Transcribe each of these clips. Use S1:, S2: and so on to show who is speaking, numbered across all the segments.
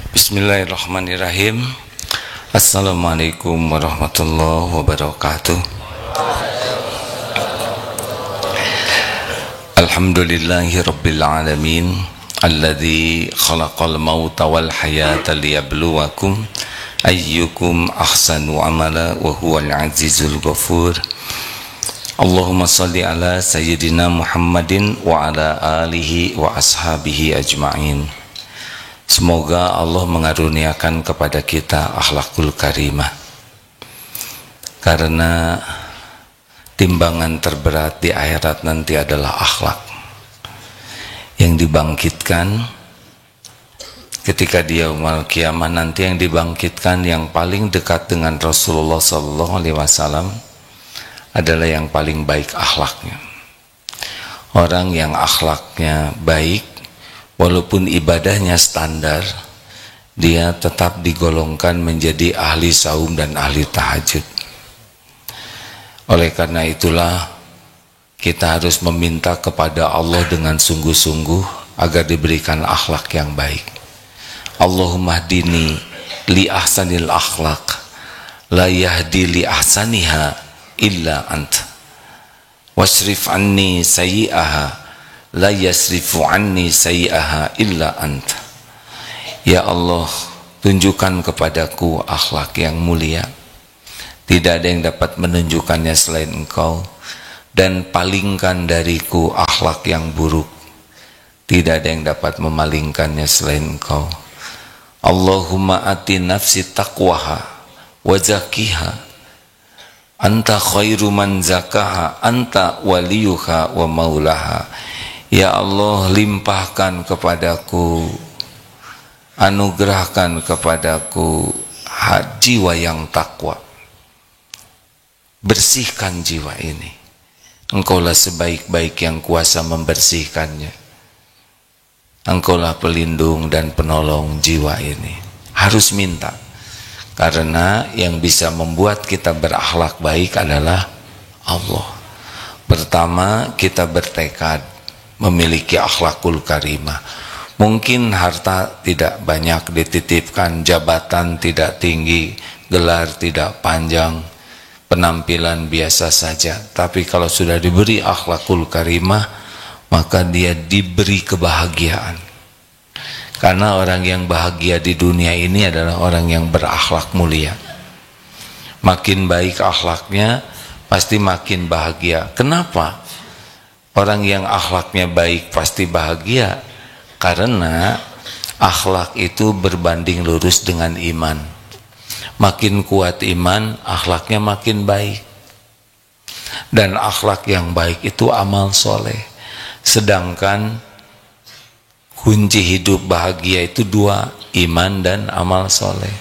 S1: Bismillahirrahmanirrahim. Assalamualaikum warahmatullahi wabarakatuh. Alhamdulillahi rabbil alamin, alladzi khalaqal mauta wal hayata liyabluwakum ayyukum ahsanu amala wa huwal azizul ghafur. Allahumma salli ala sayyidina Muhammadin wa ala alihi wa ashabihi ajma'in. Semoga Allah mengaruniakan kepada kita akhlakul karimah, karena timbangan terberat di akhirat nanti adalah akhlak yang dibangkitkan ketika di yaumul kiamah nanti. Yang dibangkitkan yang paling dekat dengan Rasulullah SAW adalah yang paling baik akhlaknya. Orang yang akhlaknya baik, walaupun ibadahnya standar, dia tetap digolongkan menjadi ahli saum dan ahli tahajud. Oleh karena itulah kita harus meminta kepada Allah dengan sungguh-sungguh agar diberikan akhlak yang baik. Allahumma hdini li ahsanil akhlak, la yahdi li ahsaniha illa anta, wasrif anni sayyi'aha, la yasrifu anni sayyi'aha illa anta. Ya Allah, tunjukkan kepadaku akhlak yang mulia, tidak ada yang dapat menunjukkannya selain Engkau, dan palingkan dariku akhlak yang buruk, tidak ada yang dapat memalingkannya selain Engkau. Allahumma ati nafsi taqwaha wa zakkiha, anta khairu man zakaha, anta waliyuha wa maulaha. Ya Allah, limpahkan kepadaku, anugerahkan kepadaku jiwa yang takwa. Bersihkan jiwa ini. Engkaulah sebaik-baik yang kuasa membersihkannya. Engkaulah pelindung dan penolong jiwa ini. Harus minta, karena yang bisa membuat kita berakhlak baik adalah Allah. Pertama, kita bertekad memiliki akhlakul karimah. Mungkin harta tidak banyak dititipkan, jabatan tidak tinggi, gelar tidak panjang, penampilan biasa saja, tapi kalau sudah diberi akhlakul karimah, maka dia diberi kebahagiaan. Karena orang yang bahagia di dunia ini adalah orang yang berakhlak mulia. Makin baik akhlaknya, pasti makin bahagia. Kenapa? Orang yang akhlaknya baik pasti bahagia, karena akhlak itu berbanding lurus dengan iman. Makin kuat iman, akhlaknya makin baik. Dan akhlak yang baik itu amal soleh. Sedangkan kunci hidup bahagia itu dua, iman dan amal soleh.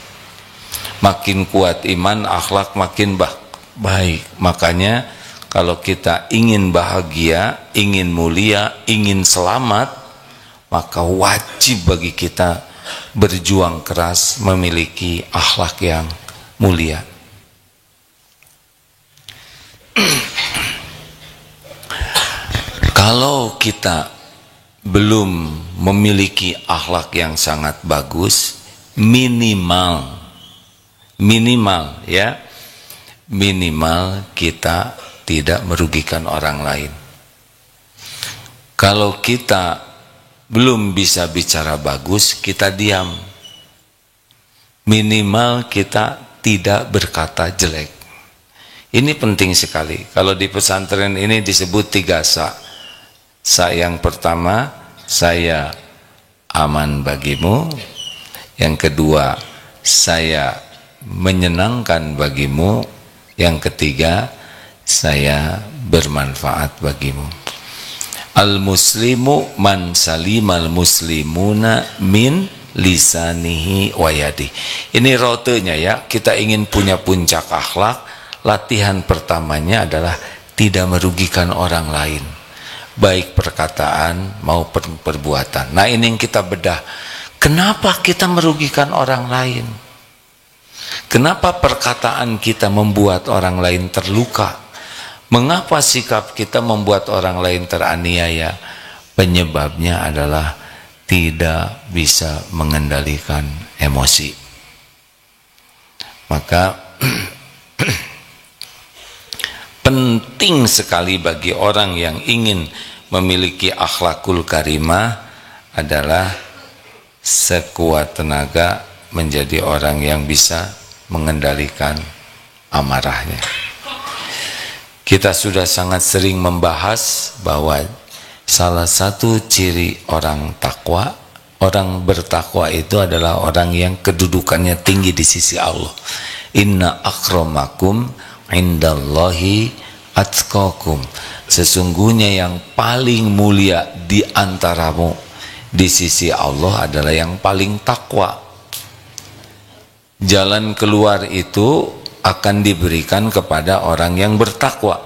S1: Makin kuat iman, akhlak makin baik. Makanya kalau kita ingin bahagia, ingin mulia, ingin selamat, maka wajib bagi kita berjuang keras memiliki akhlak yang mulia. Kalau kita belum memiliki akhlak yang sangat bagus, minimal kita tidak merugikan orang lain. Kalau kita belum bisa bicara bagus, kita diam. Minimal kita tidak berkata jelek. Ini penting sekali. Kalau di pesantren ini disebut 3 sa. Sa yang pertama, saya aman bagimu. Yang kedua, saya menyenangkan bagimu. Yang ketiga, saya bermanfaat bagimu. Al-muslimu man salimal muslimuna min lisanihi wa yadihi. Ini rotenya ya. Kita ingin punya puncak akhlak, latihan pertamanya adalah tidak merugikan orang lain, baik perkataan maupun perbuatan. Nah, ini yang kita bedah. Kenapa kita merugikan orang lain? Kenapa perkataan kita membuat orang lain terluka? Mengapa sikap kita membuat orang lain teraniaya? Penyebabnya adalah tidak bisa mengendalikan emosi. Maka penting sekali bagi orang yang ingin memiliki akhlakul karimah adalah sekuat tenaga menjadi orang yang bisa mengendalikan amarahnya. Kita sudah sangat sering membahas bahwa salah satu ciri orang takwa, orang bertakwa itu adalah orang yang kedudukannya tinggi di sisi Allah. Inna akramakum indallahi atqakum. Sesungguhnya yang paling mulia di antaramu di sisi Allah adalah yang paling takwa. Jalan keluar itu akan diberikan kepada orang yang bertakwa.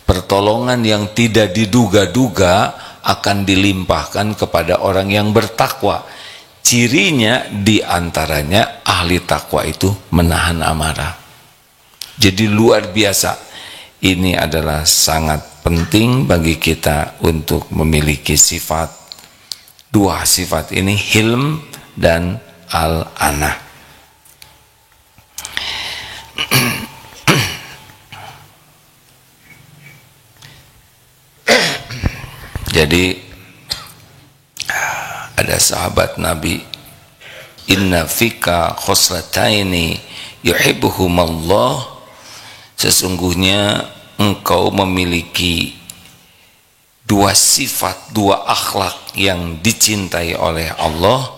S1: Pertolongan yang tidak diduga-duga akan dilimpahkan kepada orang yang bertakwa. Cirinya diantaranya ahli takwa itu menahan amarah. Jadi luar biasa. Ini adalah sangat penting bagi kita untuk memiliki sifat, dua sifat ini, hilm dan al-anah. Jadi ada sahabat Nabi, inna fika khoslataini yuhibbuhumallah, sesungguhnya engkau memiliki dua sifat, dua akhlak yang dicintai oleh Allah,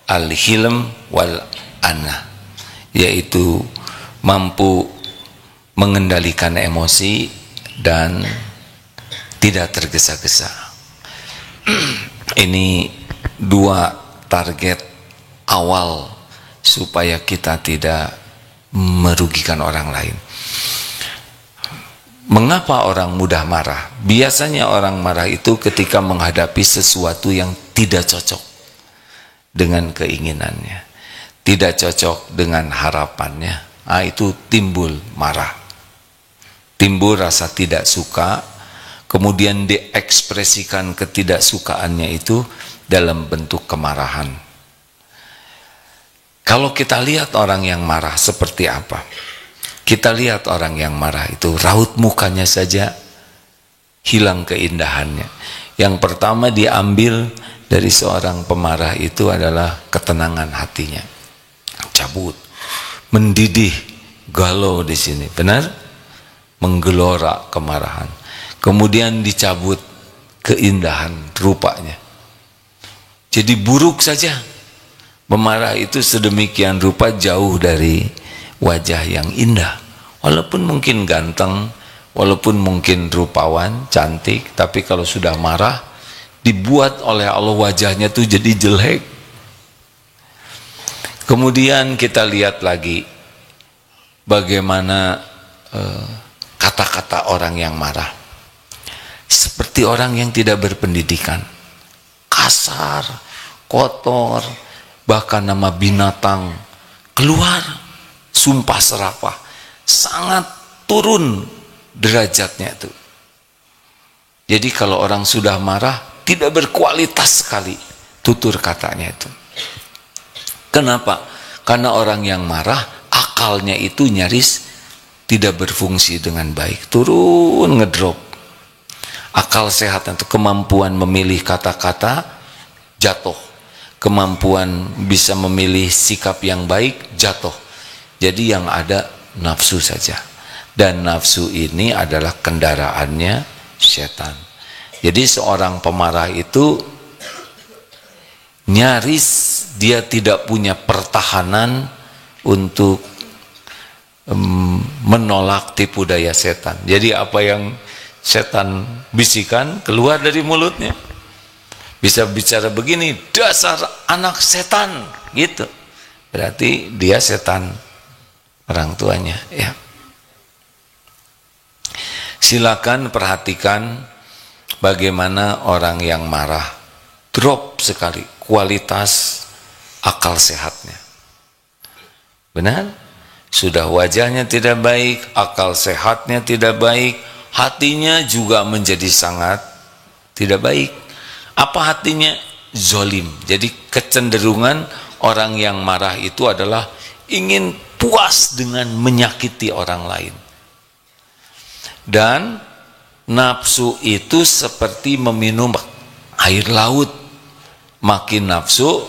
S1: al-hilm wal anah, yaitu mampu mengendalikan emosi dan tidak tergesa-gesa. Ini dua target awal supaya kita tidak merugikan orang lain. Mengapa orang mudah marah? Biasanya orang marah itu ketika menghadapi sesuatu yang tidak cocok dengan keinginannya, tidak cocok dengan harapannya. Itu timbul marah, timbul rasa tidak suka, kemudian diekspresikan ketidaksukaannya itu dalam bentuk kemarahan. Kalau kita lihat orang yang marah seperti apa, kita lihat orang yang marah itu raut mukanya saja hilang keindahannya. Yang pertama diambil dari seorang pemarah itu adalah ketenangan hatinya, cabut, mendidih, galau di sini, benar? Menggelora kemarahan. Kemudian dicabut keindahan rupanya. Jadi buruk saja. Pemarah itu sedemikian rupa jauh dari wajah yang indah. Walaupun mungkin ganteng, walaupun mungkin rupawan, cantik, tapi kalau sudah marah, dibuat oleh Allah wajahnya tuh jadi jelek. Kemudian kita lihat lagi bagaimana kata-kata orang yang marah. Seperti orang yang tidak berpendidikan, kasar, kotor, bahkan nama binatang keluar, sumpah serapah, sangat turun derajatnya itu. Jadi kalau orang sudah marah, tidak berkualitas sekali tutur katanya itu. Kenapa? Karena orang yang marah, akalnya itu nyaris tidak berfungsi dengan baik, turun, ngedrop. Akal sehat itu kemampuan memilih kata-kata jatuh, kemampuan bisa memilih sikap yang baik jatuh. Jadi yang ada nafsu saja, dan nafsu ini adalah kendaraannya setan. Jadi seorang pemarah itu nyaris dia tidak punya pertahanan untuk menolak tipu daya setan. Jadi apa yang setan bisikan keluar dari mulutnya. Bisa bicara begini, dasar anak setan, gitu. Berarti dia setan orang tuanya, ya. Silakan perhatikan bagaimana orang yang marah drop sekali kualitas akal sehatnya. Benar? Sudah wajahnya tidak baik, akal sehatnya tidak baik, hatinya juga menjadi sangat tidak baik. Apa hatinya? zolim. Jadi kecenderungan orang yang marah itu adalah ingin puas dengan menyakiti orang lain. Dan nafsu itu seperti meminum air laut. Makin nafsu,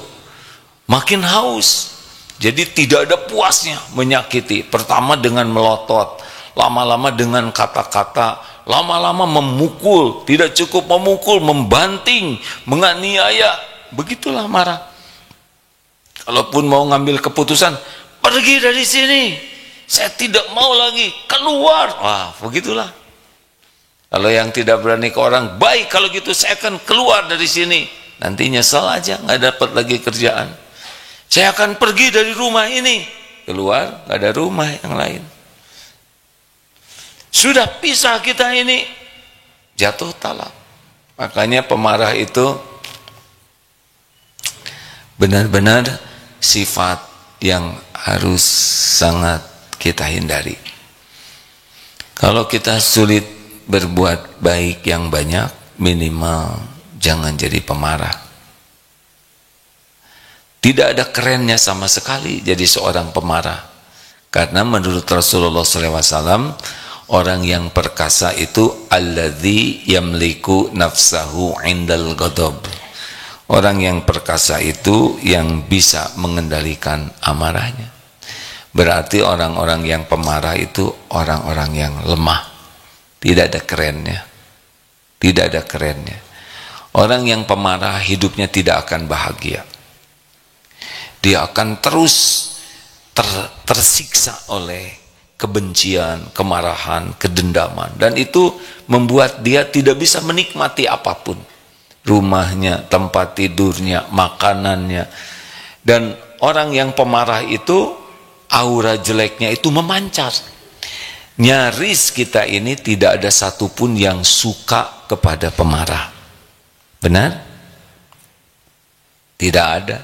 S1: makin haus. Jadi tidak ada puasnya menyakiti. Pertama dengan melotot, lama-lama dengan kata-kata, lama-lama memukul, tidak cukup memukul, membanting, menganiaya. Begitulah marah. Kalaupun mau ngambil keputusan, pergi dari sini, saya tidak mau lagi, keluar. Wah, begitulah. Kalau yang tidak berani ke orang, baik kalau gitu saya akan keluar dari sini. Nanti nyesel aja, nggak dapat lagi kerjaan. Saya akan pergi dari rumah ini. Keluar, nggak ada rumah yang lain. Sudah pisah kita ini, jatuh talak. Makanya pemarah itu benar-benar sifat yang harus sangat kita hindari. Kalau kita sulit berbuat baik yang banyak, minimal jangan jadi pemarah. Tidak ada kerennya sama sekali jadi seorang pemarah. Karena menurut Rasulullah SAW, orang yang perkasa itu alladzi yamliku nafsahu indal ghadab. Orang yang perkasa itu yang bisa mengendalikan amarahnya. Berarti orang-orang yang pemarah itu orang-orang yang lemah. Tidak ada kerennya. Tidak ada kerennya. Orang yang pemarah hidupnya tidak akan bahagia. Dia akan terus tersiksa oleh kebencian, kemarahan, kedendaman. Dan itu membuat dia tidak bisa menikmati apapun. Rumahnya, tempat tidurnya, makanannya. Dan orang yang pemarah itu, aura jeleknya itu memancar. Nyaris kita ini tidak ada satupun yang suka kepada pemarah. Benar? Tidak ada.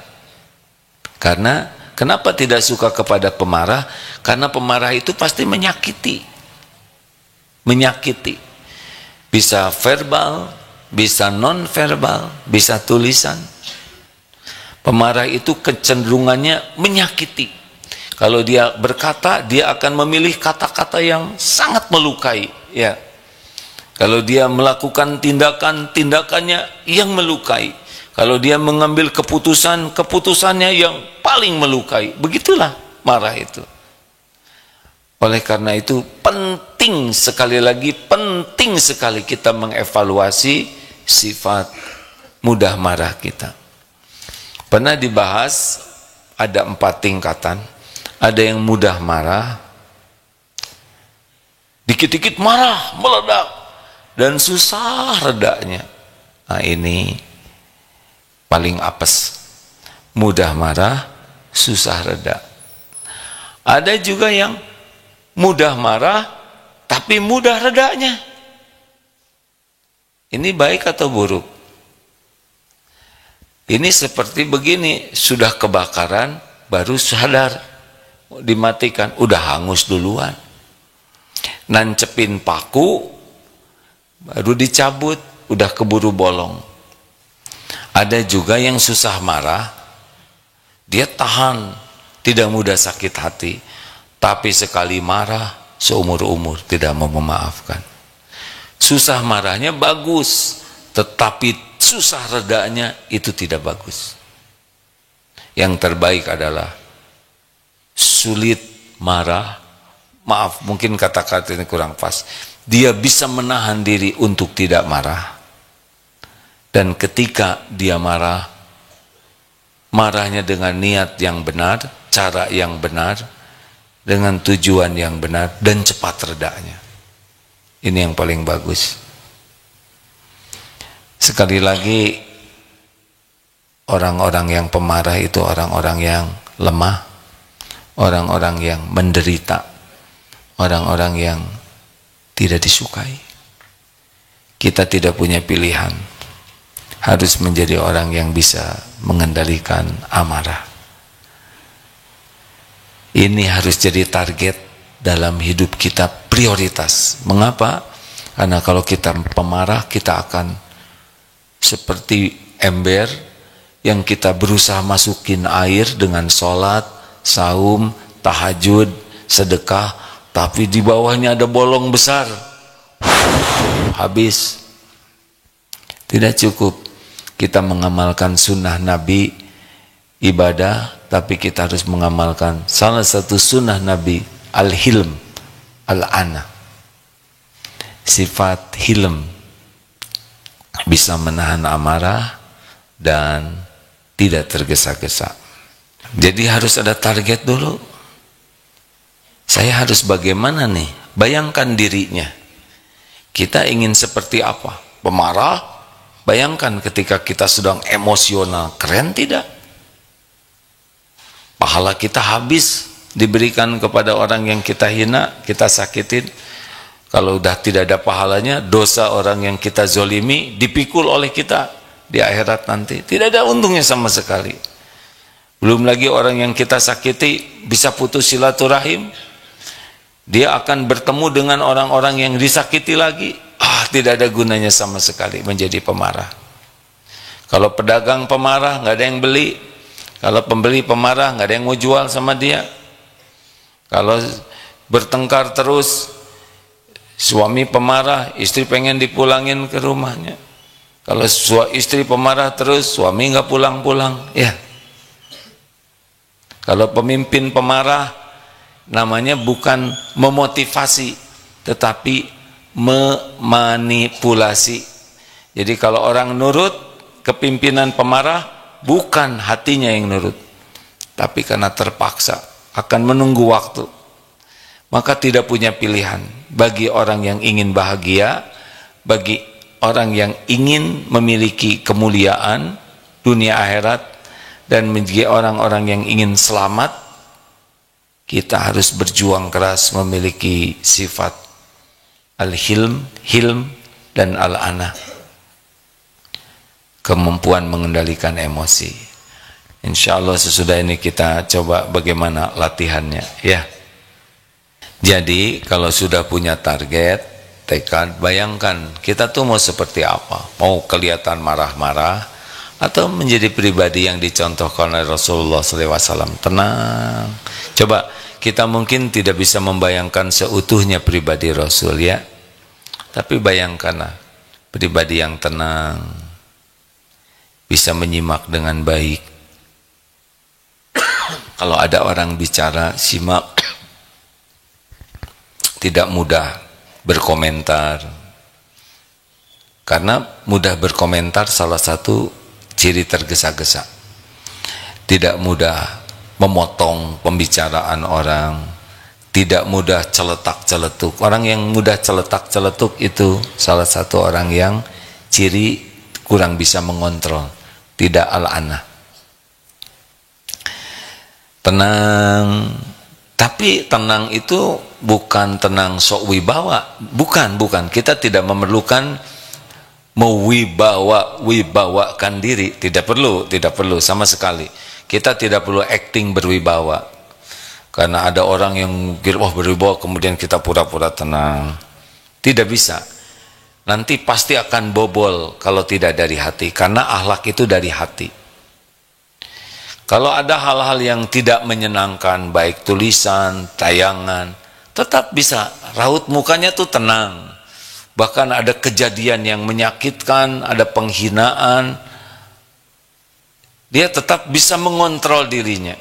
S1: Karena kenapa tidak suka kepada pemarah? Karena pemarah itu pasti menyakiti. Menyakiti. Bisa verbal, bisa non-verbal, bisa tulisan. Pemarah itu kecenderungannya menyakiti. Kalau dia berkata, dia akan memilih kata-kata yang sangat melukai. Ya. Kalau dia melakukan tindakannya yang melukai. Kalau dia mengambil keputusannya yang paling melukai. Begitulah marah itu. Oleh karena itu penting sekali lagi, penting sekali kita mengevaluasi sifat mudah marah kita. Pernah dibahas ada 4 tingkatan. Ada yang mudah marah, dikit-dikit marah, meledak, dan susah redanya. Nah ini paling apes. Mudah marah, susah reda. Ada juga yang mudah marah, tapi mudah redanya. Ini baik atau buruk? Ini seperti begini, sudah kebakaran, baru sadar, dimatikan, udah hangus duluan. Nancepin paku, baru dicabut, udah keburu bolong. Ada juga yang susah marah, dia tahan, tidak mudah sakit hati, tapi sekali marah, seumur-umur tidak mau memaafkan. Susah marahnya bagus, tetapi susah redanya itu tidak bagus. Yang terbaik adalah sulit marah, maaf mungkin kata-kata ini kurang pas, dia bisa menahan diri untuk tidak marah. Dan ketika dia marah, marahnya dengan niat yang benar, cara yang benar, dengan tujuan yang benar, dan cepat redanya. Ini yang paling bagus. Sekali lagi, orang-orang yang pemarah itu orang-orang yang lemah, orang-orang yang menderita, orang-orang yang tidak disukai. Kita tidak punya pilihan, harus menjadi orang yang bisa mengendalikan amarah. Ini harus jadi target dalam hidup kita, prioritas. Mengapa? Karena kalau kita pemarah, kita akan seperti ember yang kita berusaha masukin air dengan sholat, saum, tahajud, sedekah, tapi di bawahnya ada bolong besar, habis. Tidak cukup kita mengamalkan sunnah Nabi ibadah, tapi kita harus mengamalkan salah satu sunnah Nabi, al-hilm, al-ana, sifat hilm, bisa menahan amarah dan tidak tergesa-gesa. Jadi harus ada target dulu. Saya harus bagaimana nih? Bayangkan dirinya. Kita ingin seperti apa? Pemarah? Bayangkan ketika kita sedang emosional, keren tidak? Pahala kita habis diberikan kepada orang yang kita hina, kita sakitin. Kalau udah tidak ada pahalanya, dosa orang yang kita zolimi dipikul oleh kita di akhirat nanti. Tidak ada untungnya sama sekali. Belum lagi orang yang kita sakiti bisa putus silaturahim. Dia akan bertemu dengan orang-orang yang disakiti lagi. Tidak ada gunanya sama sekali menjadi pemarah. Kalau pedagang pemarah, nggak ada yang beli. Kalau pembeli pemarah, nggak ada yang mau jual sama dia. Kalau bertengkar terus, suami pemarah, istri pengen dipulangin ke rumahnya. Kalau istri pemarah terus, suami nggak pulang-pulang, ya. Kalau pemimpin pemarah, namanya bukan memotivasi, tetapi memanipulasi. Jadi kalau orang nurut kepimpinan pemarah, bukan hatinya yang nurut, tapi karena terpaksa, akan menunggu waktu. Maka tidak punya pilihan. Bagi orang yang ingin bahagia, bagi orang yang ingin memiliki kemuliaan dunia akhirat, dan menjadi orang-orang yang ingin selamat, kita harus berjuang keras memiliki sifat al-hilm, hilm, dan al-ana, kemampuan mengendalikan emosi. Insya Allah sesudah ini kita coba bagaimana latihannya, ya. Jadi kalau sudah punya target, tekad, bayangkan kita tuh mau seperti apa. Mau kelihatan marah-marah atau menjadi pribadi yang dicontohkan oleh Rasulullah SAW, tenang. Coba, kita mungkin tidak bisa membayangkan seutuhnya pribadi Rasul, ya. Tapi bayangkanlah pribadi yang tenang, bisa menyimak dengan baik. Kalau ada orang bicara, simak. Tidak mudah berkomentar. Karena mudah berkomentar salah satu ciri tergesa-gesa. Tidak mudah memotong pembicaraan orang, tidak mudah celetak-celetuk. Orang yang mudah celetak-celetuk itu salah satu orang yang ciri kurang bisa mengontrol, tidak al-ana. Tenang, tapi tenang itu bukan tenang sok wibawa, bukan. Kita tidak memerlukan wibawakan diri, tidak perlu sama sekali. Kita tidak perlu acting berwibawa. Karena ada orang yang berwibawa kemudian kita pura-pura tenang. Tidak bisa. Nanti pasti akan bobol kalau tidak dari hati, karena akhlak itu dari hati. Kalau ada hal-hal yang tidak menyenangkan, baik tulisan, tayangan, tetap bisa raut mukanya tuh tenang. Bahkan ada kejadian yang menyakitkan, ada penghinaan, dia tetap bisa mengontrol dirinya.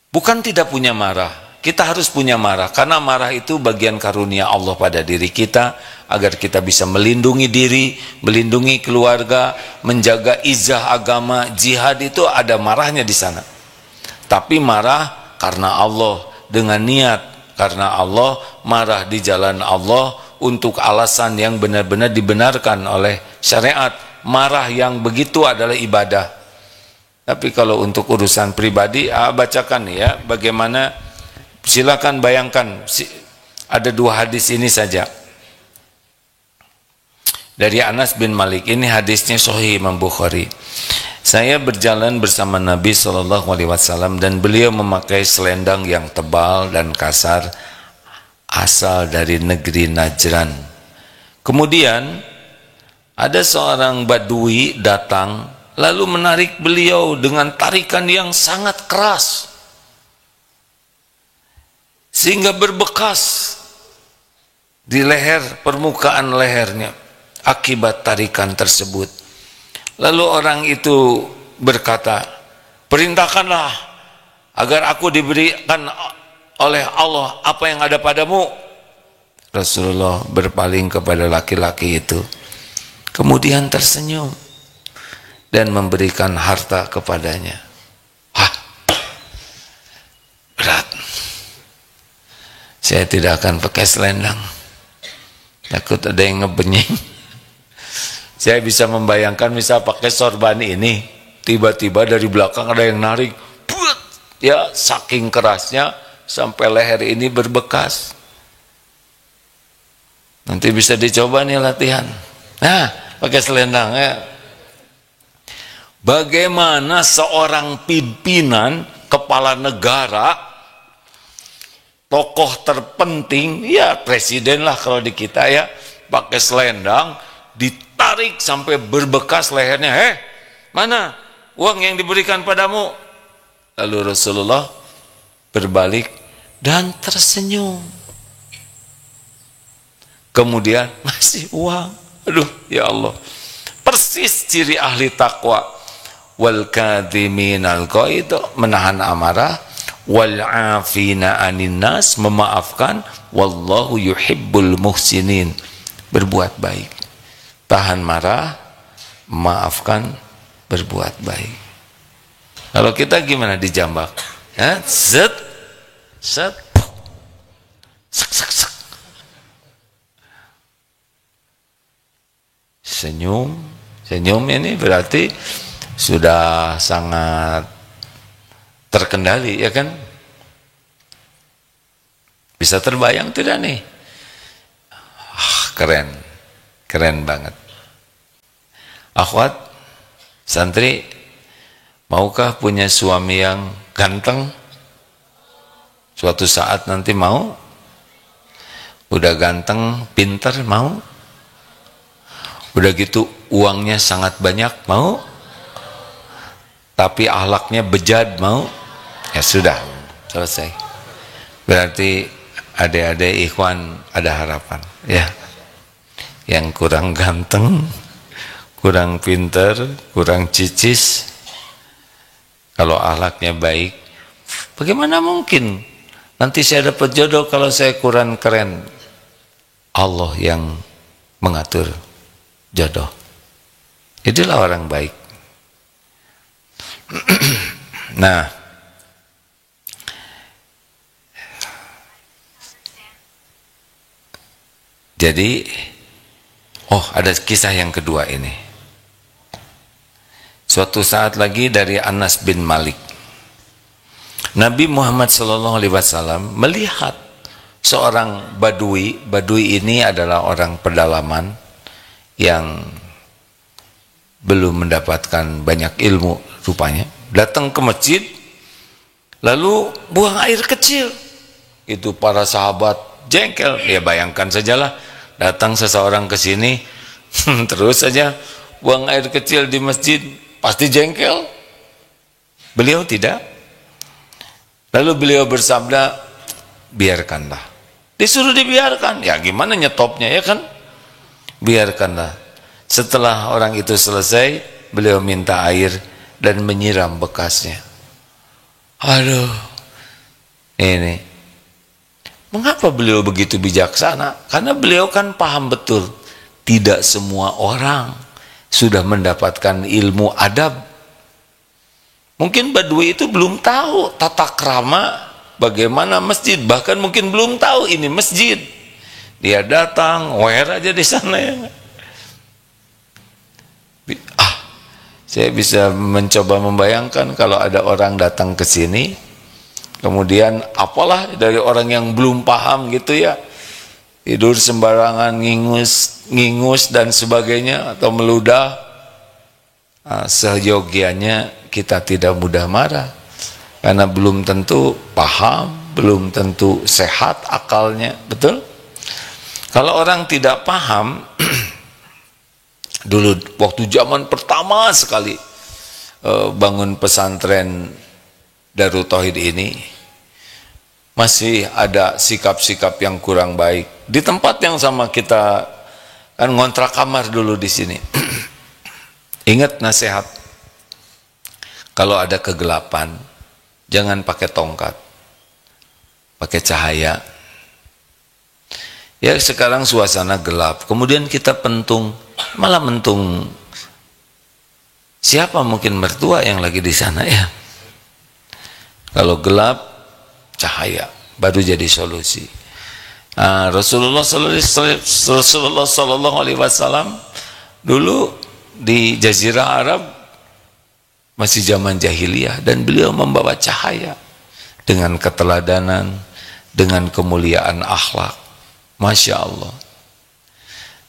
S1: Bukan tidak punya marah, kita harus punya marah, karena marah itu bagian karunia Allah pada diri kita, agar kita bisa melindungi diri, melindungi keluarga, menjaga izah agama. Jihad itu ada marahnya di sana. Tapi marah karena Allah, dengan niat karena Allah, marah di jalan Allah untuk alasan yang benar-benar dibenarkan oleh syariat. Marah yang begitu adalah ibadah. Tapi kalau untuk urusan pribadi, bacakan ya, bagaimana, silakan bayangkan, ada dua hadis ini saja. Dari Anas bin Malik, ini hadisnya Sahih Imam Bukhari. Saya berjalan bersama Nabi SAW dan beliau memakai selendang yang tebal dan kasar, asal dari negeri Najran. Kemudian ada seorang badui datang lalu menarik beliau dengan tarikan yang sangat keras sehingga berbekas di leher, permukaan lehernya akibat tarikan tersebut. Lalu orang itu berkata, perintahkanlah agar aku diberikan oleh Allah apa yang ada padamu. Rasulullah berpaling kepada laki-laki itu, kemudian tersenyum dan memberikan harta kepadanya. Hah, berat. Saya tidak akan pakai selendang, takut ada yang ngebenying. Saya bisa membayangkan misal pakai sorban ini, tiba-tiba dari belakang ada yang narik, ya saking kerasnya sampai leher ini berbekas. Nanti bisa dicoba nih latihan. Nah, pakai selendang ya. Bagaimana seorang pimpinan, kepala negara, tokoh terpenting, ya presiden lah kalau di kita ya, pakai selendang, ditarik sampai berbekas lehernya. Mana uang yang diberikan padamu? Lalu Rasulullah berbalik dan tersenyum. Kemudian masih uang. Aduh, ya Allah. Persis ciri ahli takwa. Wal kadhiminal ghaidh, menahan amarah, wal afina anin nas, memaafkan, wallahu yuhibbul muhsinin, berbuat baik. Tahan marah, maafkan, berbuat baik. Kalau kita gimana dijambak? Ya, set, set, sek, sek, sek. Senyum, senyum ini berarti sudah sangat terkendali, ya kan? Bisa terbayang tidak nih? Keren, keren banget. Akhwat, santri, maukah punya suami yang ganteng? Suatu saat nanti mau? Udah ganteng, pintar, mau? Udah gitu uangnya sangat banyak, mau? Tapi akhlaknya bejat, mau? Ya sudah, selesai. Berarti adik-adik ikhwan ada harapan, ya. Yang kurang ganteng, kurang pintar, kurang cicis, kalau akhlaknya baik, bagaimana mungkin nanti saya dapat jodoh kalau saya kurang keren? Allah yang mengatur jodoh. Itulah orang baik. Nah, jadi ada kisah yang kedua ini. Suatu saat lagi dari Anas bin Malik, Nabi Muhammad SAW melihat seorang badui. Badui ini adalah orang pedalaman yang belum mendapatkan banyak ilmu rupanya, datang ke masjid lalu buang air kecil. Itu para sahabat jengkel. Ya bayangkan sajalah, datang seseorang ke sini terus saja buang air kecil di masjid, pasti jengkel. Beliau tidak. Lalu beliau bersabda, biarkanlah. Disuruh dibiarkan, ya gimana nyetopnya, ya kan? Biarkanlah. Setelah orang itu selesai, beliau minta air dan menyiram bekasnya. Aduh, ini mengapa beliau begitu bijaksana? Karena beliau kan paham betul, tidak semua orang sudah mendapatkan ilmu adab. Mungkin badui itu belum tahu tata krama bagaimana masjid, bahkan mungkin belum tahu ini masjid. Dia datang, wer aja di sana ya. Saya bisa mencoba membayangkan kalau ada orang datang ke sini, kemudian apalah dari orang yang belum paham gitu ya, tidur sembarangan, ngingus dan sebagainya, atau meludah. Seyogianya kita tidak mudah marah, karena belum tentu paham, belum tentu sehat akalnya, betul? Kalau orang tidak paham, dulu waktu zaman pertama sekali bangun pesantren Darut Tauhid ini masih ada sikap-sikap yang kurang baik. Di tempat yang sama kita kan ngontrak kamar dulu di sini. Ingat nasihat, kalau ada kegelapan jangan pakai tongkat, pakai cahaya. Ya sekarang suasana gelap, kemudian kita pentung, malah mentung. Siapa mungkin mertua yang lagi di sana ya? Kalau gelap, cahaya baru jadi solusi. Rasulullah Sallallahu Alaihi Wasallam dulu di Jazirah Arab masih zaman jahiliyah, dan beliau membawa cahaya dengan keteladanan, dengan kemuliaan akhlak. Masya Allah.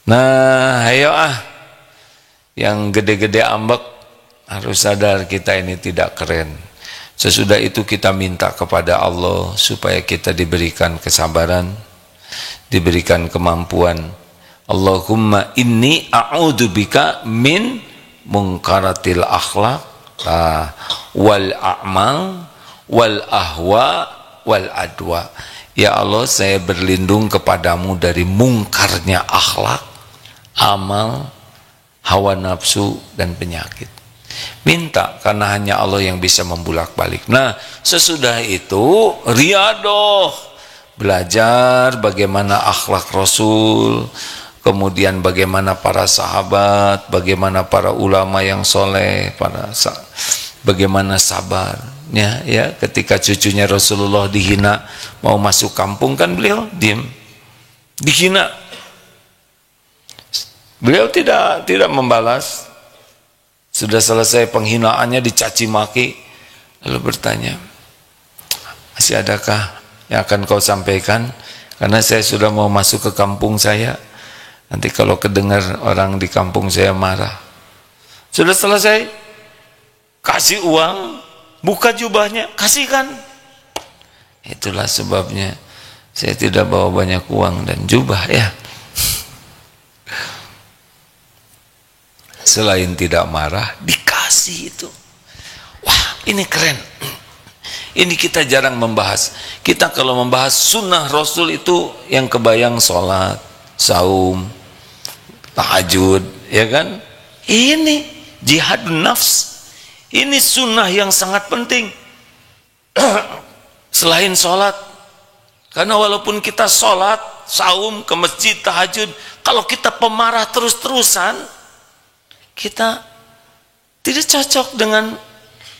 S1: Nah, ayo yang gede-gede ambek harus sadar kita ini tidak keren. Sesudah itu kita minta kepada Allah supaya kita diberikan kesabaran, diberikan kemampuan. Allahumma inni a'udzubika min munkaratil akhlak wal a'mal wal ahwa wal adwa. Ya Allah, saya berlindung kepadamu dari mungkarnya akhlak, amal, hawa nafsu, dan penyakit. Minta, karena hanya Allah yang bisa membulak-balik. Nah, sesudah itu riadoh, belajar bagaimana akhlak Rasul, kemudian bagaimana para sahabat, bagaimana para ulama yang soleh, bagaimana sabarnya ya ketika cucunya Rasulullah dihina mau masuk kampung, kan beliau diam, dihina, beliau tidak membalas. Sudah selesai penghinaannya, dicaci maki, lalu bertanya, masih adakah yang akan kau sampaikan? Karena saya sudah mau masuk ke kampung saya, nanti kalau kedengar orang di kampung saya marah. Sudah selesai, kasih uang, buka jubahnya, kasihkan. Itulah sebabnya saya tidak bawa banyak uang dan jubah ya. Selain tidak marah, dikasih itu. Wah, ini keren. Ini kita jarang membahas. Kita kalau membahas sunnah Rasul itu yang kebayang sholat, saum, tahajud, ya kan? Ini jihadun nafs. Ini sunnah yang sangat penting. Selain sholat, karena walaupun kita sholat, saum, ke masjid, tahajud, kalau kita pemarah terus-terusan, kita tidak cocok dengan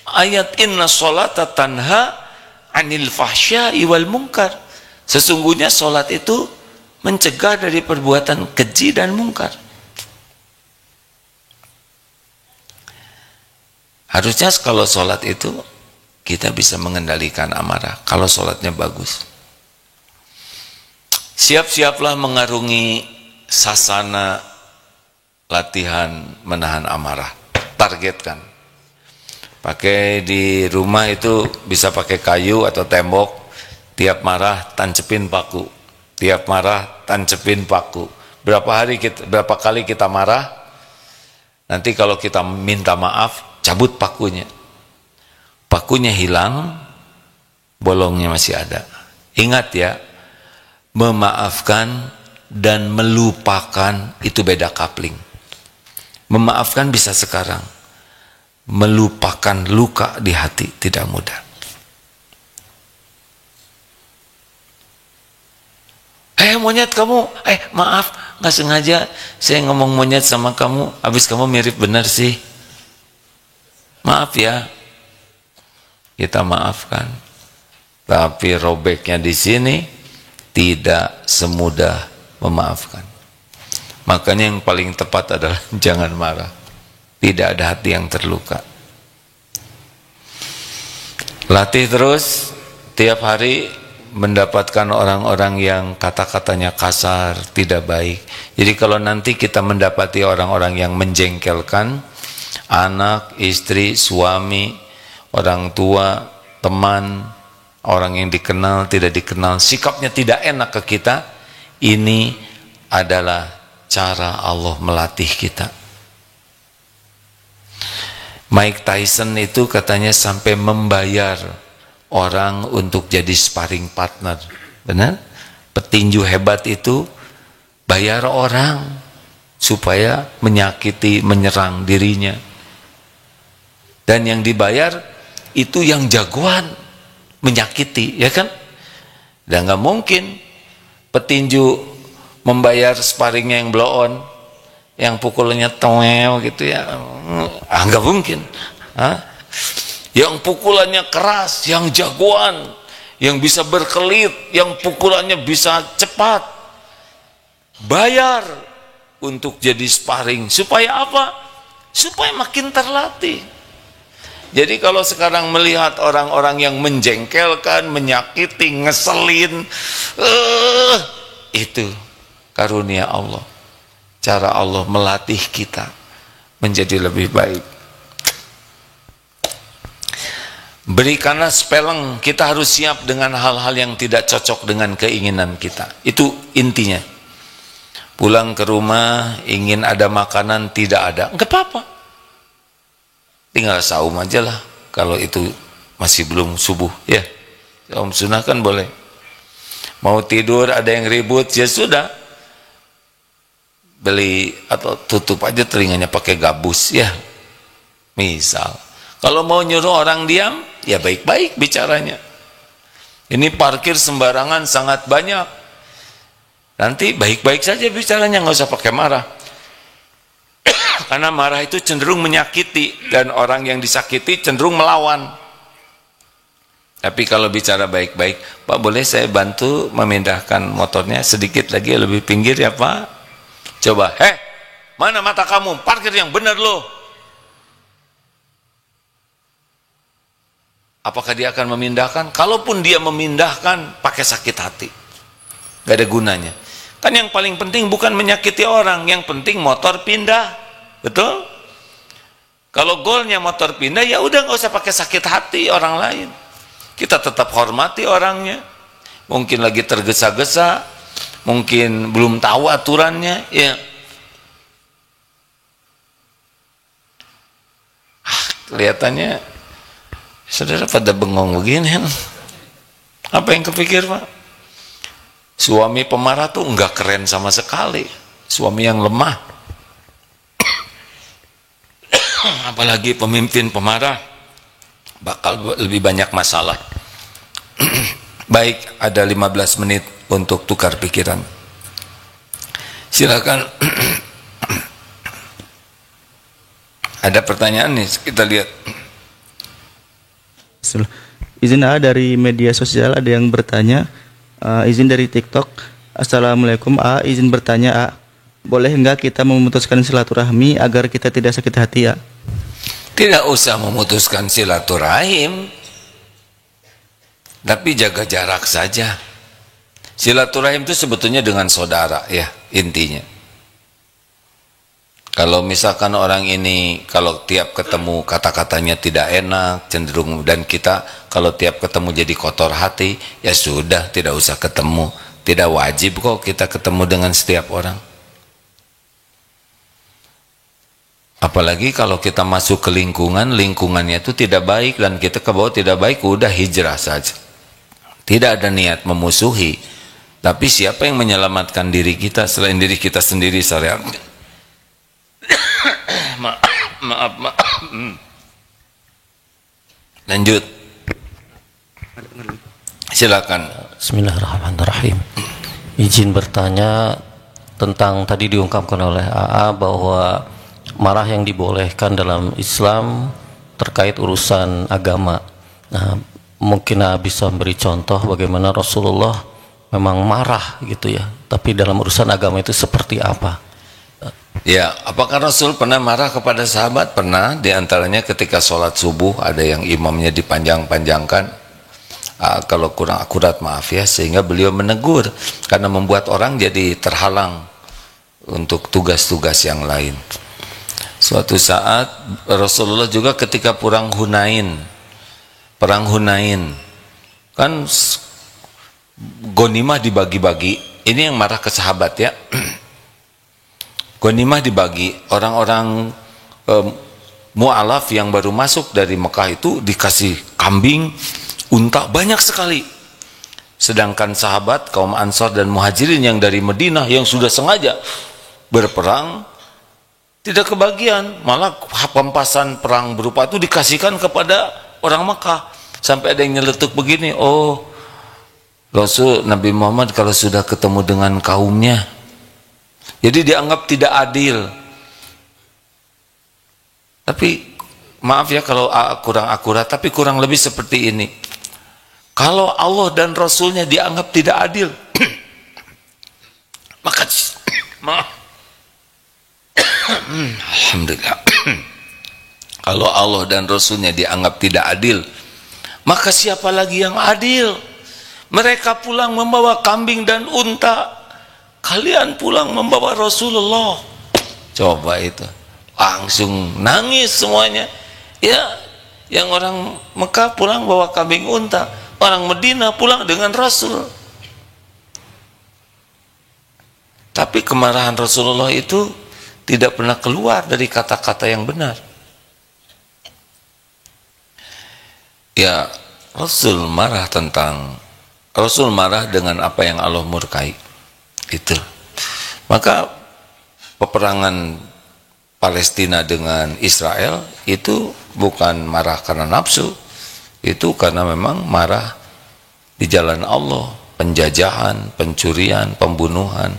S1: ayat inna sholata tanha anil fahsya'i wal munkar. Sesungguhnya sholat itu mencegah dari perbuatan keji dan mungkar. Harusnya kalau sholat itu kita bisa mengendalikan amarah kalau sholatnya bagus. Siap-siaplah mengarungi sasana latihan menahan amarah. Targetkan. Pakai di rumah itu bisa pakai kayu atau tembok. Tiap marah tancepin paku. Tiap marah tancepin paku. Berapa kali kita marah? Nanti kalau kita minta maaf, cabut pakunya. Pakunya hilang, bolongnya masih ada. Ingat ya, memaafkan dan melupakan itu beda kapling. Memaafkan bisa sekarang, melupakan luka di hati tidak mudah. Monyet kamu, maaf, nggak sengaja saya ngomong monyet sama kamu, habis kamu mirip benar sih. Maaf ya, kita maafkan. Tapi robeknya di sini tidak semudah memaafkan. Makanya yang paling tepat adalah jangan marah. Tidak ada hati yang terluka. Latih terus, tiap hari mendapatkan orang-orang yang kata-katanya kasar, tidak baik. Jadi kalau nanti kita mendapati orang-orang yang menjengkelkan, anak, istri, suami, orang tua, teman, orang yang dikenal, tidak dikenal, sikapnya tidak enak ke kita, ini adalah cara Allah melatih kita. Mike Tyson itu katanya sampai membayar orang untuk jadi sparring partner. Benar? Petinju hebat itu bayar orang supaya menyakiti, menyerang dirinya. Dan yang dibayar itu yang jagoan, menyakiti, ya kan? Dan nggak mungkin petinju membayar sparringnya yang blow on, yang pukulannya toel gitu ya, nggak mungkin. Yang pukulannya keras, yang jagoan, yang bisa berkelit, yang pukulannya bisa cepat, bayar untuk jadi sparring. Supaya apa? Supaya makin terlatih. Jadi kalau sekarang melihat orang-orang yang menjengkelkan, menyakiti, ngeselin, itu karunia Allah. Cara Allah melatih kita menjadi lebih baik. Berikanlah speleng, kita harus siap dengan hal-hal yang tidak cocok dengan keinginan kita. Itu intinya. Pulang ke rumah, ingin ada makanan, tidak ada, enggak apa-apa. Tinggal saum aja lah, kalau itu masih belum subuh, ya. Saum sunnah kan boleh. Mau tidur, ada yang ribut, ya sudah. Beli atau tutup aja telinganya pakai gabus, ya. Misal. Kalau mau nyuruh orang diam, ya baik-baik bicaranya. Ini parkir sembarangan sangat banyak. Nanti baik-baik saja bicaranya, nggak usah pakai marah. Karena marah itu cenderung menyakiti, dan orang yang disakiti cenderung melawan. Tapi kalau bicara baik-baik, Pak boleh saya bantu memindahkan motornya sedikit lagi lebih pinggir ya Pak? Coba, mana mata kamu? Parkir yang benar loh. Apakah dia akan memindahkan? Kalaupun dia memindahkan, pakai sakit hati. Gak ada gunanya. Kan yang paling penting bukan menyakiti orang, yang penting motor pindah. Betul? Kalau golnya motor pindah, ya udah nggak usah pakai sakit hati orang lain. Kita tetap hormati orangnya. Mungkin lagi tergesa-gesa, mungkin belum tahu aturannya, ya. Kelihatannya saudara pada bengong begini. Apa yang kepikir Pak? Suami pemarah tuh nggak keren sama sekali. Suami yang lemah. Apalagi pemimpin pemarah, bakal lebih banyak masalah. Baik, ada 15 menit untuk tukar pikiran. Silakan. Ada pertanyaan nih, kita lihat.
S2: Izin dari media sosial, ada yang bertanya. Izin dari TikTok. Assalamualaikum izin bertanya boleh enggak kita memutuskan silaturahmi agar kita tidak sakit hati
S1: Tidak usah memutuskan silaturahim, tapi jaga jarak saja. Silaturahim itu sebetulnya dengan saudara, ya intinya. Kalau misalkan orang ini kalau tiap ketemu kata-katanya tidak enak, cenderung, dan kita kalau tiap ketemu jadi kotor hati, ya sudah, tidak usah ketemu. Tidak wajib kok kita ketemu dengan setiap orang. Apalagi kalau kita masuk ke lingkungannya itu tidak baik dan kita ke bawah tidak baik, udah hijrah saja. Tidak ada niat memusuhi, tapi siapa yang menyelamatkan diri kita selain diri kita sendiri? Maaf. Lanjut. Silakan.
S3: Bismillahirrahmanirrahim. Izin bertanya tentang tadi diungkapkan oleh AA bahwa marah yang dibolehkan dalam Islam terkait urusan agama. Nah, mungkin bisa beri contoh bagaimana Rasulullah memang marah gitu ya, tapi dalam urusan agama itu seperti apa?
S1: Ya, apakah Rasul pernah marah kepada sahabat? Pernah, diantaranya ketika sholat subuh ada yang imamnya dipanjang-panjangkan. Kalau kurang akurat maaf ya, sehingga beliau menegur karena membuat orang jadi terhalang untuk tugas-tugas yang lain. Suatu saat Rasulullah juga ketika perang Hunain kan ghanimah dibagi-bagi. Ini yang marah ke sahabat ya. Ghanimah dibagi, orang-orang mu'alaf yang baru masuk dari Mekah itu dikasih kambing, unta banyak sekali. Sedangkan sahabat kaum Ansar dan Muhajirin yang dari Madinah yang sudah sengaja berperang tidak kebagian, malah pampasan perang berupa itu dikasihkan kepada orang Mekah. Sampai ada yang nyeletuk begini, oh Rasul Nabi Muhammad kalau sudah ketemu dengan kaumnya, jadi dianggap tidak adil. Tapi maaf ya kalau kurang akurat, tapi kurang lebih seperti ini. Kalau Allah dan Rasulnya dianggap tidak adil, maka maaf, alhamdulillah, kalau Allah dan Rasulnya dianggap tidak adil, maka siapa lagi yang adil? Mereka pulang membawa kambing dan unta, kalian pulang membawa Rasulullah. Coba itu, langsung nangis semuanya. Ya, yang orang Mekah pulang bawa kambing unta, orang Medina pulang dengan Rasul. Tapi kemarahan Rasulullah itu tidak pernah keluar dari kata-kata yang benar. Ya, Rasul marah dengan apa yang Allah murkai. Itu. Maka peperangan Palestina dengan Israel itu bukan marah karena nafsu, itu karena memang marah di jalan Allah, penjajahan, pencurian, pembunuhan,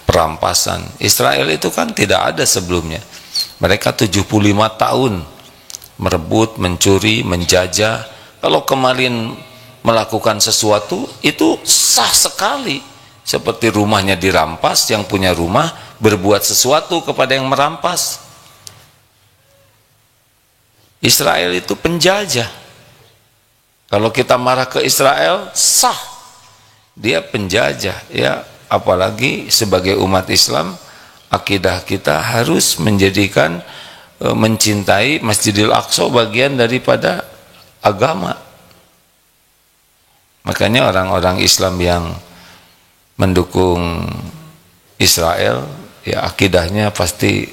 S1: perampasan. Israel itu kan tidak ada sebelumnya. Mereka 75 tahun merebut, mencuri, menjajah. Kalau kemarin melakukan sesuatu itu sah sekali, seperti rumahnya dirampas, yang punya rumah berbuat sesuatu kepada yang merampas. Israel itu penjajah. Kalau kita marah ke Israel, sah, dia penjajah. Ya, apalagi sebagai umat Islam, akidah kita harus menjadikan mencintai Masjidil Aqsa bagian daripada agama. Makanya orang-orang Islam yang mendukung Israel, ya akidahnya pasti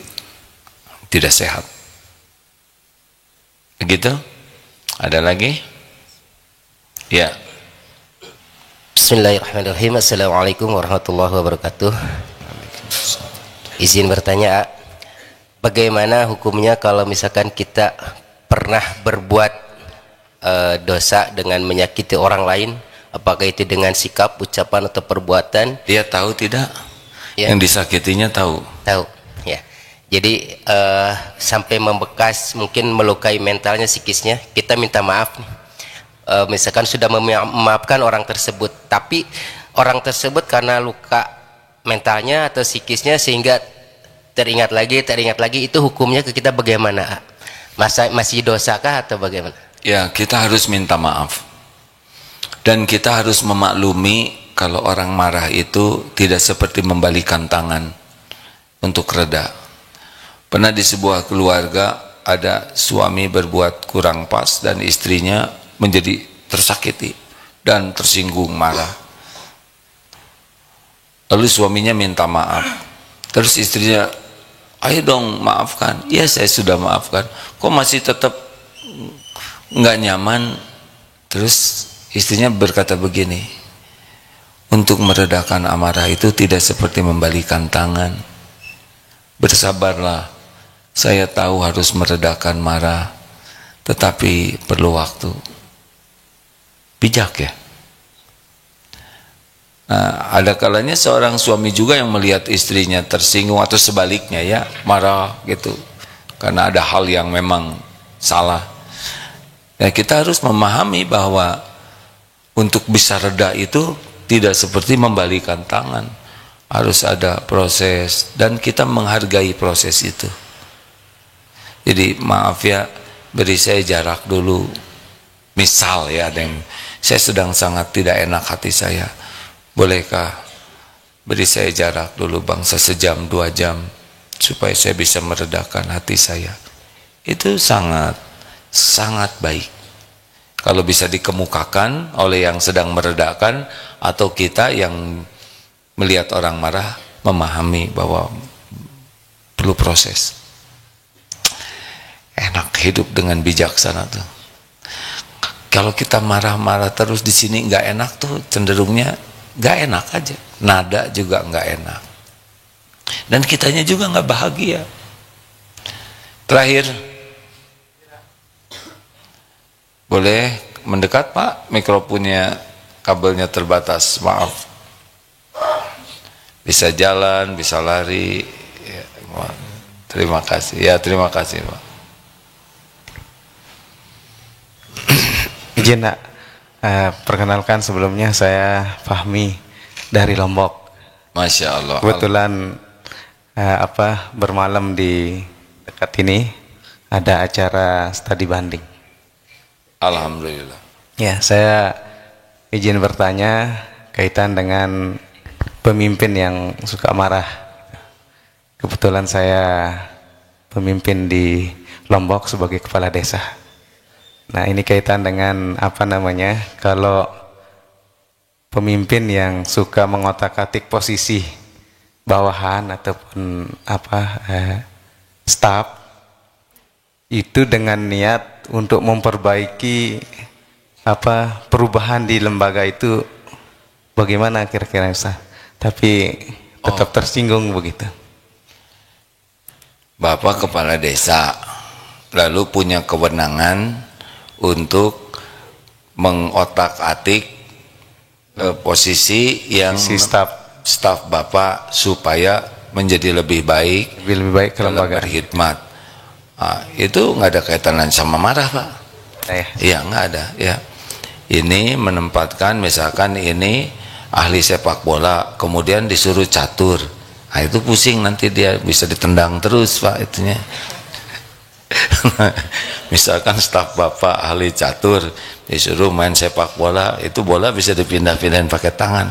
S1: tidak sehat. Begitu? Ada lagi? Ya.
S4: Bismillahirrahmanirrahim. Assalamualaikum warahmatullahi wabarakatuh. Izin bertanya, bagaimana hukumnya kalau misalkan kita pernah berbuat dosa dengan menyakiti orang lain, apakah itu dengan sikap, ucapan atau perbuatan?
S1: Dia tahu tidak?
S4: Ya.
S1: Yang disakitinya tahu.
S4: Tahu, ya. Jadi sampai membekas, mungkin melukai mentalnya, psikisnya. Kita minta maaf nih. Misalkan sudah memaafkan orang tersebut, tapi orang tersebut karena luka mentalnya atau psikisnya sehingga teringat lagi, itu hukumnya ke kita bagaimana? Masih dosakah atau bagaimana?
S1: Ya, kita harus minta maaf. Dan kita harus memaklumi kalau orang marah itu tidak seperti membalikan tangan untuk reda. Pernah di sebuah keluarga ada suami berbuat kurang pas dan istrinya menjadi tersakiti dan tersinggung, marah. Lalu suaminya minta maaf. Terus istrinya, ayo dong maafkan. Ya, saya sudah maafkan. Kok masih tetap nggak nyaman? Terus istrinya berkata begini, untuk meredakan amarah itu tidak seperti membalikan tangan. Bersabarlah, saya tahu harus meredakan marah, tetapi perlu waktu. Bijak ya. Nah, ada kalanya seorang suami juga yang melihat istrinya tersinggung atau sebaliknya ya, marah gitu, karena ada hal yang memang salah. Ya, kita harus memahami bahwa untuk bisa reda itu tidak seperti membalikan tangan, harus ada proses dan kita menghargai proses itu. Jadi maaf ya, beri saya jarak dulu. Misal ya, ada yang saya sedang sangat tidak enak hati saya, bolehkah beri saya jarak dulu bangsa sejam 2 jam supaya saya bisa meredakan hati saya. Itu sangat baik kalau bisa dikemukakan oleh yang sedang meredakan, atau kita yang melihat orang marah memahami bahwa perlu proses. enak hidup dengan bijaksana tuh. Kalau kita marah-marah terus di sini nggak enak tuh, cenderungnya nggak enak aja. Nada juga nggak enak. Dan kitanya juga nggak bahagia. Terakhir, boleh mendekat Pak, mikrofonnya, kabelnya terbatas, maaf. Bisa jalan, bisa lari. Ya, terima kasih. Ya, terima kasih Pak.
S5: Izin nak, perkenalkan sebelumnya saya Fahmi dari Lombok.
S1: Masya Allah.
S5: Kebetulan bermalam di dekat ini ada acara studi banding.
S1: Alhamdulillah.
S5: Ya, saya izin bertanya kaitan dengan pemimpin yang suka marah. Kebetulan saya pemimpin di Lombok sebagai kepala desa. Nah, ini kaitan dengan kalau pemimpin yang suka mengotak-atik posisi bawahan ataupun staf itu dengan niat untuk memperbaiki perubahan di lembaga itu, bagaimana kira-kira Ustaz? Tapi tetap tersinggung begitu.
S1: Bapak kepala desa lalu punya kewenangan untuk mengotak-atik posisi yang staf Bapak supaya menjadi lebih baik
S5: ke lembaga,
S1: berkhidmat. Itu nggak ada kaitan sama marah Pak. Iya, nggak ada ya. Ini menempatkan, misalkan ini ahli sepak bola kemudian disuruh catur, itu pusing, nanti dia bisa ditendang terus Pak itunya. Misalkan staf Bapak ahli catur disuruh main sepak bola, itu bola bisa dipindah-pindahin pakai tangan.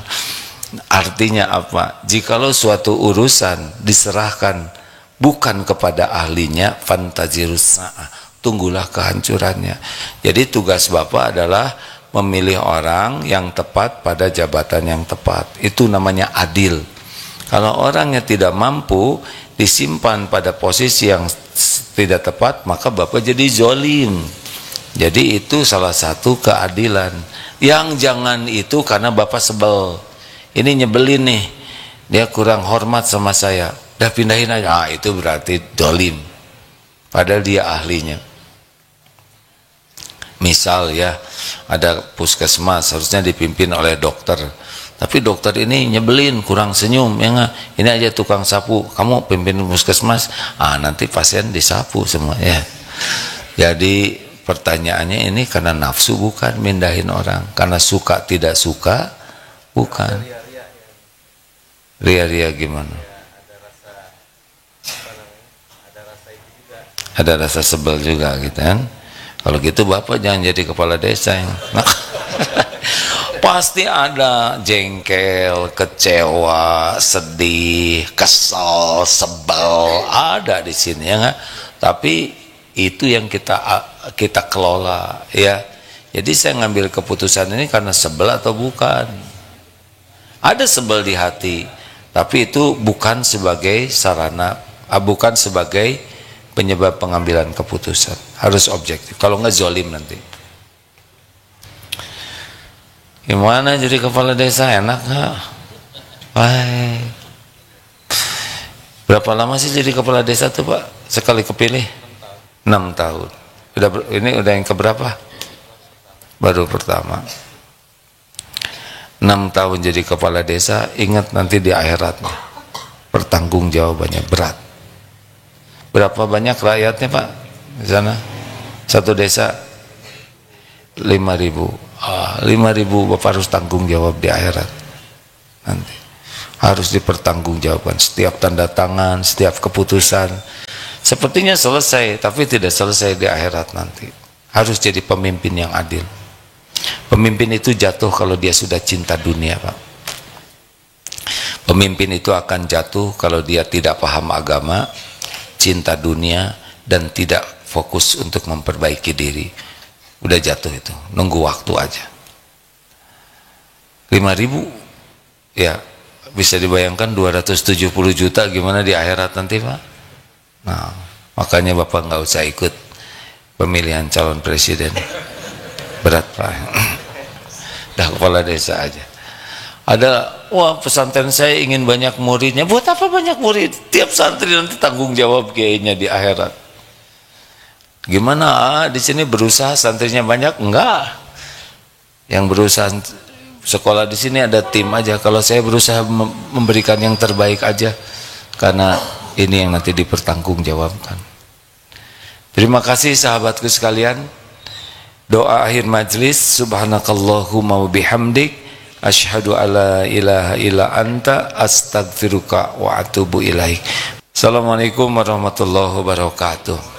S1: Artinya apa? Jikalau suatu urusan diserahkan bukan kepada ahlinya, fantazirus sa'ah, tunggulah kehancurannya. Jadi tugas Bapak adalah memilih orang yang tepat pada jabatan yang tepat. Itu namanya adil. Kalau orangnya tidak mampu disimpan pada posisi yang tidak tepat, maka Bapak jadi zolim. Jadi itu salah satu keadilan. Yang jangan itu karena Bapak sebel, ini nyebelin nih, dia kurang hormat sama saya, udah pindahin aja. Itu berarti zolim, padahal dia ahlinya. Misal ya, ada puskesmas harusnya dipimpin oleh dokter, tapi dokter ini nyebelin, kurang senyum, ya nggak? Ini aja tukang sapu, kamu pimpin puskesmas, nanti pasien disapu semua ya. Jadi pertanyaannya ini karena nafsu bukan, mindahin orang, karena suka tidak suka bukan. Ria-ria gimana? Ada rasa sebel juga gitu kan? Kalau gitu Bapak jangan jadi kepala desa yang pasti ada jengkel, kecewa, sedih, kesel, sebel, ada di sini ya nggak? Tapi itu yang kita kelola ya. Jadi saya ngambil keputusan ini karena sebel atau bukan? Ada sebel di hati, tapi itu bukan sebagai sarana, bukan sebagai penyebab pengambilan keputusan. Harus objektif, kalau nggak zolim nanti. Gimana jadi kepala desa, enak nggak? Berapa lama sih jadi kepala desa tuh Pak? Sekali kepilih 6 tahun. Ini udah yang keberapa? Baru pertama. 6 tahun jadi kepala desa, ingat nanti di akhiratnya pertanggungjawabannya berat. Berapa banyak rakyatnya Pak di sana? Satu desa 5.000. 5.000 Bapak harus tanggung jawab di akhirat. Nanti harus dipertanggungjawabkan setiap tanda tangan, setiap keputusan. Sepertinya selesai, tapi tidak selesai di akhirat nanti. Harus jadi pemimpin yang adil. Pemimpin itu jatuh kalau dia sudah cinta dunia Pak. Pemimpin itu akan jatuh kalau dia tidak paham agama, cinta dunia, dan tidak fokus untuk memperbaiki diri. Udah jatuh itu, nunggu waktu aja. 5.000 ya, bisa dibayangkan 270 juta gimana di akhirat nanti Pak. Nah, makanya Bapak nggak usah ikut pemilihan calon presiden. Berat Pak. Dah kepala desa aja. Ada, wah pesantren saya ingin banyak muridnya. Buat apa banyak murid? Tiap santri nanti tanggung jawab kayaknya di akhirat. Gimana? Di sini berusaha santrinya banyak? Enggak. Yang berusaha sekolah di sini ada tim aja. Kalau saya berusaha memberikan yang terbaik aja, karena ini yang nanti dipertanggungjawabkan. Terima kasih sahabatku sekalian. Doa akhir majlis, subhanakallahumma wa bihamdik, asyhadu alla ilaha illa anta, astaghfiruka wa atubu ilaik. Assalamualaikum warahmatullahi wabarakatuh.